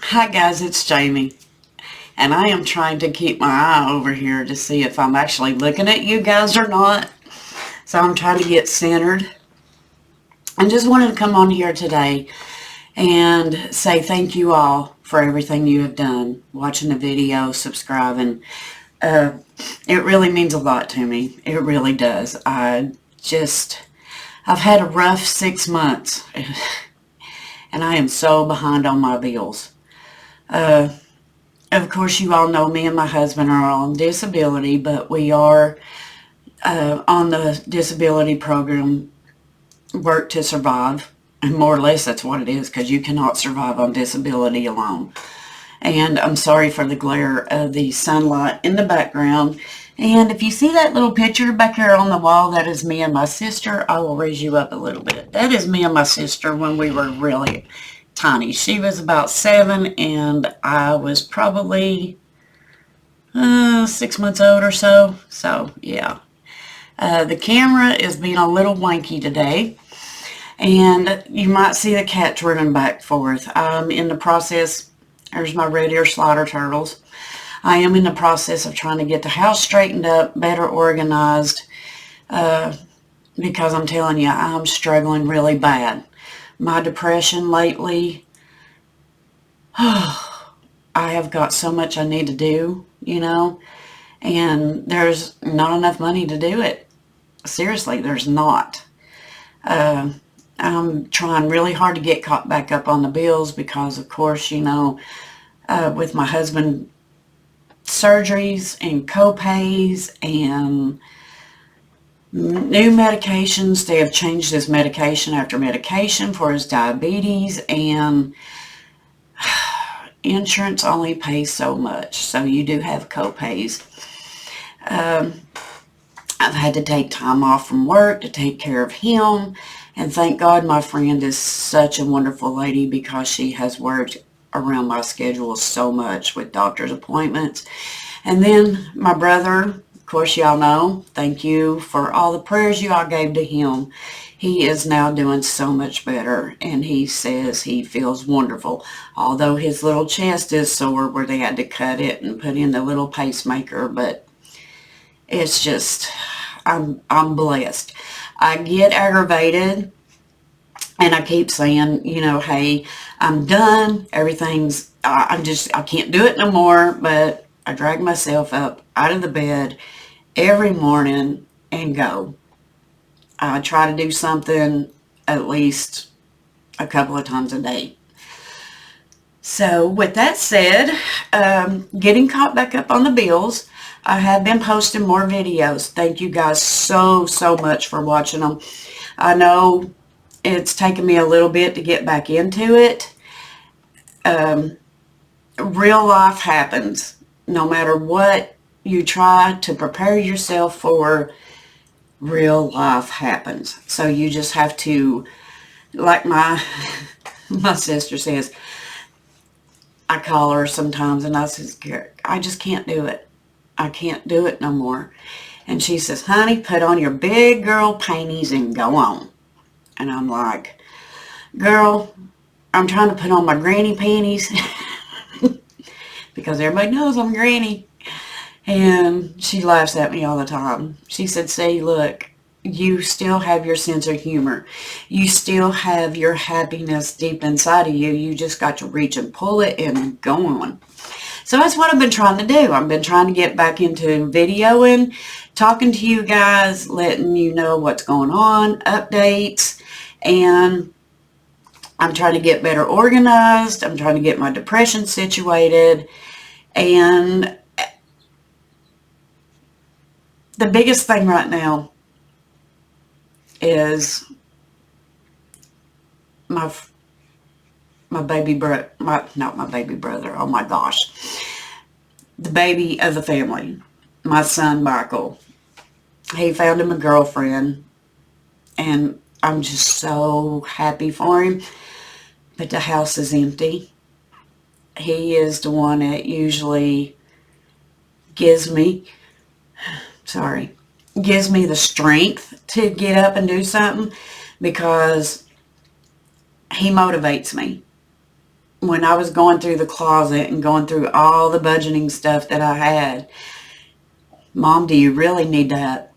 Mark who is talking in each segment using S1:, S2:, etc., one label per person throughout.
S1: Hi guys, it's Jamie, and I am trying to keep my eye over here to see if I'm actually looking at you guys or not. So I'm trying to get centered. I just wanted to come on here today and say thank you all for everything you have done, watching the video, subscribing. Uh, it really means a lot to me. It really does. I've had a rough 6 months, and I am so behind on my bills. Uh, Of course, you all know me and my husband are on disability, but we are on the disability program, Work to Survive. And more or less that's what it is, because you cannot survive on disability alone. And I'm sorry for the glare of the sunlight in the background. And if you see that little picture back here on the wall, that is me and my sister. I will raise you up a little bit. That is me and my sister when we were really tiny. She was about 7 and I was probably 6 months old or so. So, yeah. The camera is being a little wanky today. And you might see the cats running back and forth. I'm in the process, there's my red ear slider turtles. I am in the process of trying to get the house straightened up, better organized, because I'm telling you, I'm struggling really bad. My depression lately, I have got so much I need to do, and there's not enough money to do it. Seriously, there's not. I'm trying really hard to get caught back up on the bills because, of course, with my husband, surgeries and co-pays and new medications. They have changed his medication after medication for his diabetes, and insurance only pays so much, so you do have co-pays. I've had to take time off from work to take care of him, and thank God my friend is such a wonderful lady, because she has worked around my schedule so much with doctor's appointments. And then my brother, of course, y'all know, thank you for all the prayers you all gave to him. He is now doing so much better, and he says he feels wonderful, although his little chest is sore where they had to cut it and put in the little pacemaker. But it's just, I'm blessed. I get aggravated and I keep saying, hey, I'm done. I can't do it no more. But I drag myself up out of the bed every morning and go. I try to do something at least a couple of times a day. So with that said, getting caught back up on the bills, I have been posting more videos. Thank you guys so much for watching them. I know it's taken me a little bit to get back into it. Real life happens. No matter what you try to prepare yourself for, real life happens. So you just have to, like my sister says, I call her sometimes and I says, I just can't do it. I can't do it no more. And she says, honey, put on your big girl panties and go on. And I'm like, girl, I'm trying to put on my granny panties because everybody knows I'm granny. And she laughs at me all the time. She said, see, look, you still have your sense of humor. You still have your happiness deep inside of you. You just got to reach and pull it and go on. So that's what I've been trying to do. I've been trying to get back into videoing, talking to you guys, letting you know what's going on, updates, and I'm trying to get better organized. I'm trying to get my depression situated. And the biggest thing right now is my baby brother, not my baby brother, oh my gosh, the baby of the family, my son Michael. He found him a girlfriend, and I'm just so happy for him. But the house is empty. He is the one that usually gives me the strength to get up and do something, because he motivates me. when I was going through the closet and going through all the budgeting stuff that I had, Mom, do you really need that?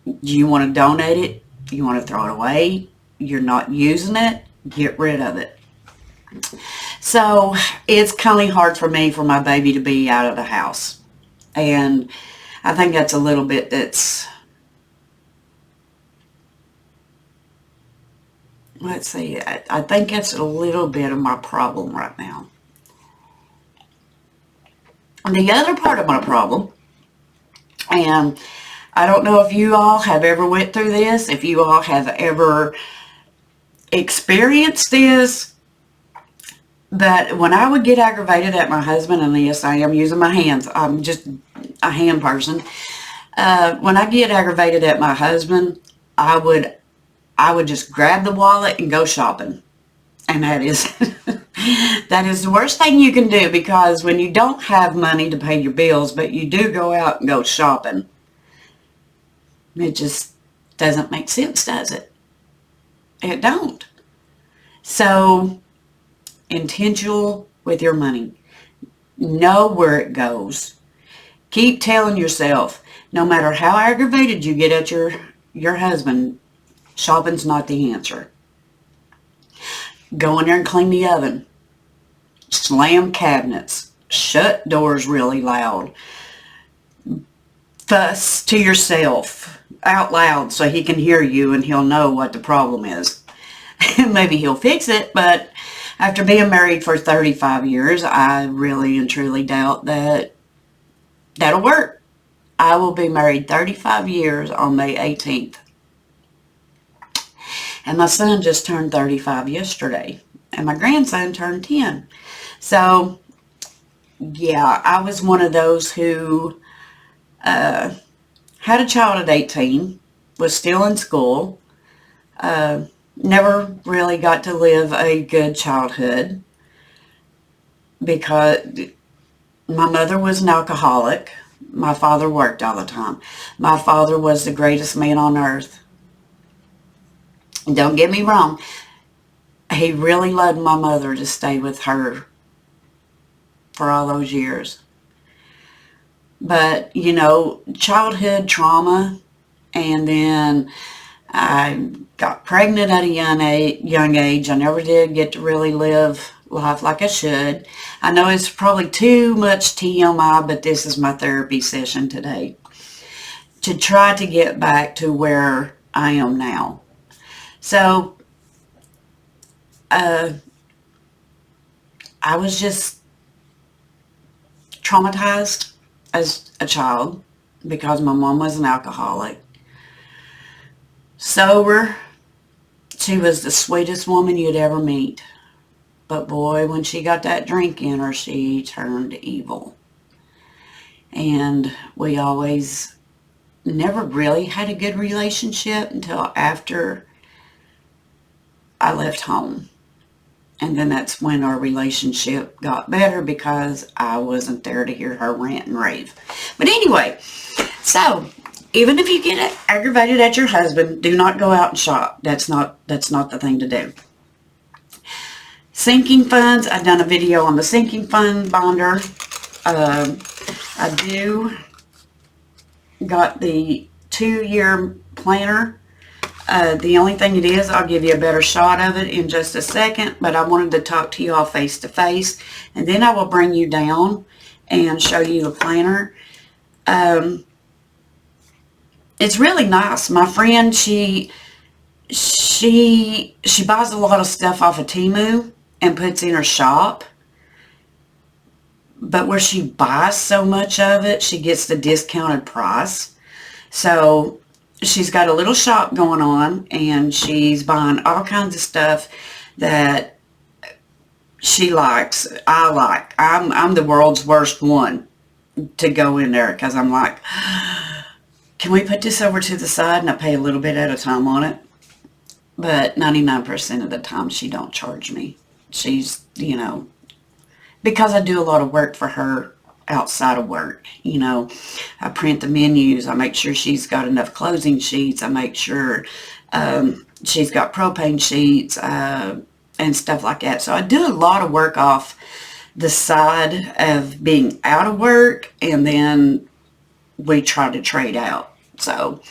S1: Do you want to donate it? You want to throw it away? You're not using it? Get rid of it. So it's kind of hard for me for my baby to be out of the house. And I think that's a little bit let's see, I think that's a little bit of my problem right now. And the other part of my problem, and I don't know if you all have ever went through this, if you all have ever experienced this, but when I would get aggravated at my husband, and yes, I am using my hands, I'm just a hand person. When I get aggravated at my husband, I would just grab the wallet and go shopping. And that is that is the worst thing you can do, because when you don't have money to pay your bills, but you do go out and go shopping, it just doesn't make sense, does it? It don't. So, intentional with your money. Know where it goes. Keep telling yourself, no matter how aggravated you get at your husband, shopping's not the answer. Go in there and clean the oven. Slam cabinets. Shut doors really loud. Fuss to yourself out loud so he can hear you and he'll know what the problem is. Maybe he'll fix it, but after being married for 35 years, I really and truly doubt that that'll work. I will be married 35 years on May 18th. And my son just turned 35 yesterday. And my grandson turned 10. So, yeah, I was one of those who had a child at 18, was still in school, never really got to live a good childhood because my mother was an alcoholic. My father worked all the time. My father was the greatest man on earth. Don't get me wrong. He really loved my mother to stay with her for all those years. But, you know, childhood trauma, and then I got pregnant at a young age. I never did get to really live life like I should. I know it's probably too much TMI, but this is my therapy session today, to try to get back to where I am now. So, I was just traumatized as a child because my mom was an alcoholic. Sober, she was the sweetest woman you'd ever meet. But boy, when she got that drink in her, she turned evil. And we always never really had a good relationship until after I left home. And then that's when our relationship got better because I wasn't there to hear her rant and rave. But anyway, so even if you get aggravated at your husband, do not go out and shop. That's not the thing to do. Sinking funds. I've done a video on the sinking fund bonder. I got the 2-year planner. The only thing it is, I'll give you a better shot of it in just a second, but I wanted to talk to you all face to face, and then I will bring you down and show you the planner. It's really nice. My friend, she buys a lot of stuff off of Temu and puts in her shop, but where she buys so much of it, she gets the discounted price. So she's got a little shop going on, and she's buying all kinds of stuff that she likes. I like. I'm the world's worst one to go in there because I'm like, can we put this over to the side? And I pay a little bit at a time on it. But 99% of the time she don't charge me. She's, you know, because I do a lot of work for her outside of work. You know, I print the menus. I make sure she's got enough closing sheets. I make sure she's got propane sheets. and stuff like that. So I do a lot of work off the side of being out of work, and then we try to trade out. So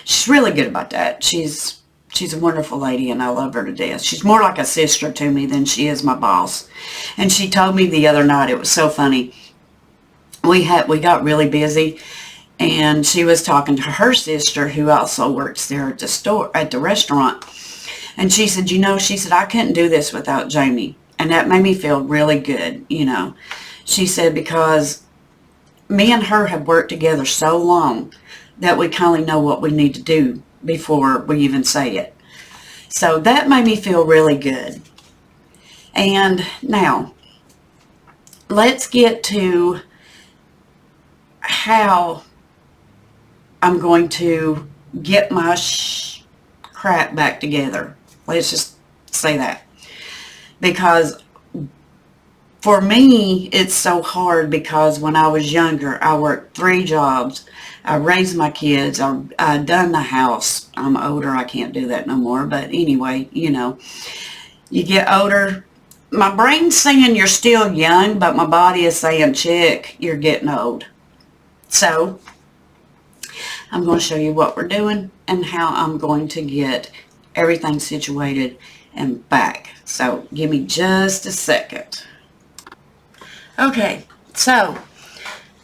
S1: she's really good about that. She's a wonderful lady, and I love her to death. She's more like a sister to me than she is my boss. And she told me the other night, it was so funny. We got really busy, and she was talking to her sister, who also works there at the restaurant. And she said, she said, I couldn't do this without Jamie. And that made me feel really good, She said, because me and her have worked together so long that we kind of know what we need to do before we even say it. So that made me feel really good. And now, let's get to how I'm going to get my crap back together. Let's just say that. Because for me, it's so hard, because when I was younger, I worked 3 jobs. I raised my kids. I done the house. I'm older. I can't do that no more. But anyway, you get older. My brain's saying you're still young, but my body is saying, chick, you're getting old. So I'm going to show you what we're doing and how I'm going to get everything situated and back. So give me just a second. Okay, so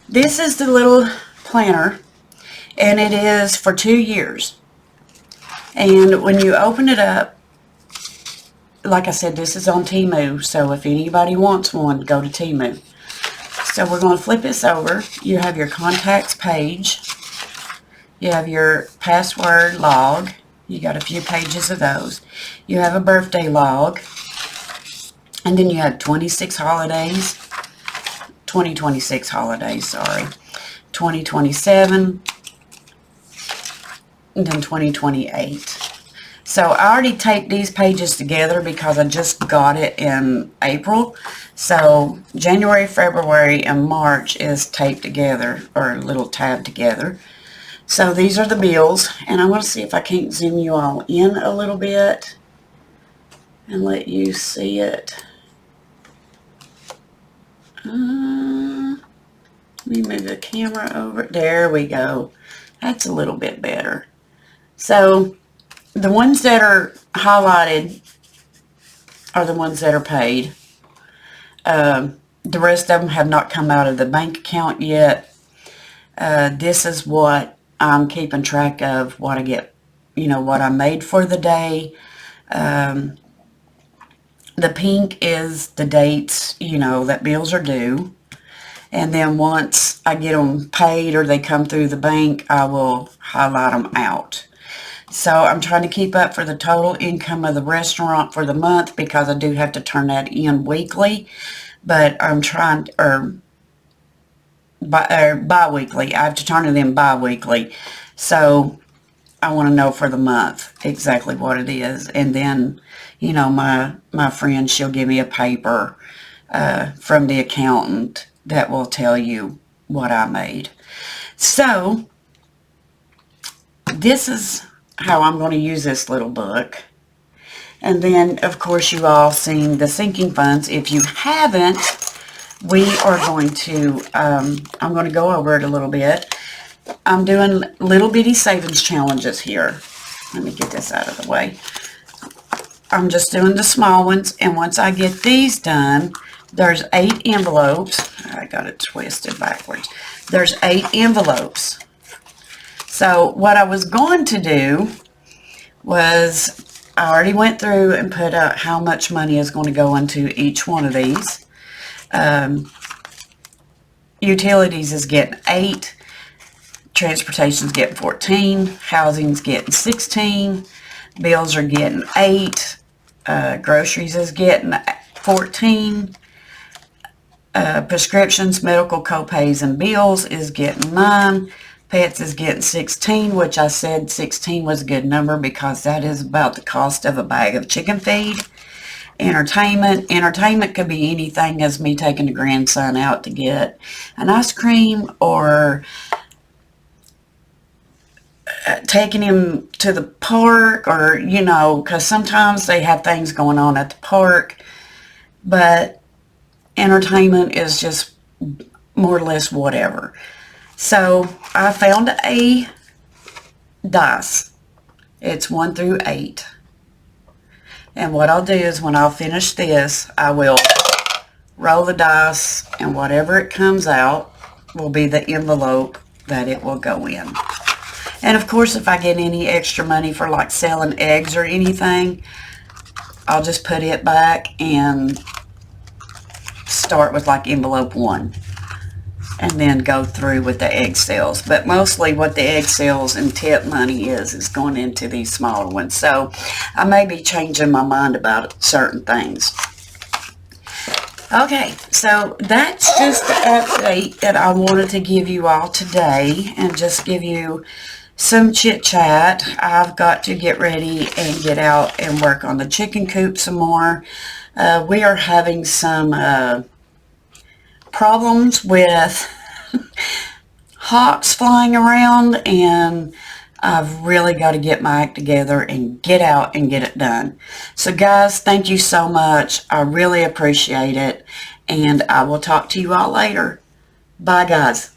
S1: this is the little planner, and it is for 2 years. And when you open it up, like I said, this is on Temu, so if anybody wants one, go to Temu. So we're going to flip this over. You have your contacts page. You have your password log. You got a few pages of those. You have a birthday log. And then you have 2026 holidays, 2027, and then 2028. So I already taped these pages together because I just got it in April. So January, February, and March is taped together, or a little tab together. So these are the bills, and I'm going to see if I can't zoom you all in a little bit and let you see it. Let me move the camera over. There we go. That's a little bit better. So the ones that are highlighted are the ones that are paid. The rest of them have not come out of the bank account yet. This is what I'm keeping track of, what I get, what I made for the day. The pink is the dates, that bills are due. And then once I get them paid or they come through the bank, I will highlight them out. So I'm trying to keep up for the total income of the restaurant for the month, because I do have to turn that in weekly. But I'm trying, or bi-weekly. I have to turn it in bi-weekly. So I want to know for the month exactly what it is. And then, my friend, she'll give me a paper from the accountant that will tell you what I made. So this is how I'm going to use this little book. And then, of course, you all seen the sinking funds. If you haven't, we are going to, I'm going to go over it a little bit. I'm doing little bitty savings challenges here. Let me get this out of the way. I'm just doing the small ones, and once I get these done, there's 8 envelopes. I got it twisted backwards. There's 8 envelopes. So what I was going to do was, I already went through and put out how much money is going to go into each one of these. Utilities is getting 8. Transportation's getting 14. Housing's getting 16. Bills are getting 8. Groceries is getting 14. Prescriptions, medical copays, and bills is getting 9. Pets is getting 16, which I said 16 was a good number because that is about the cost of a bag of chicken feed. Entertainment could be anything, as me taking the grandson out to get an ice cream, or taking him to the park, or, you know, because sometimes they have things going on at the park, but entertainment is just more or less whatever. So I found a dice. It's 1 through 8. And what I'll do is when I'll finish this, I will roll the dice, and whatever it comes out will be the envelope that it will go in. And of course, if I get any extra money for like selling eggs or anything, I'll just put it back and start with like envelope 1 and then go through with the egg sales. But mostly what the egg sales and tip money is going into these smaller ones. So I may be changing my mind about certain things. Okay, so that's just the update that I wanted to give you all today, and just give you some chit chat. I've got to get ready and get out and work on the chicken coop some more. We are having some problems with hawks flying around, and I've really got to get my act together and get out and get it done. So guys, thank you so much. I really appreciate it, and I will talk to you all later. Bye guys.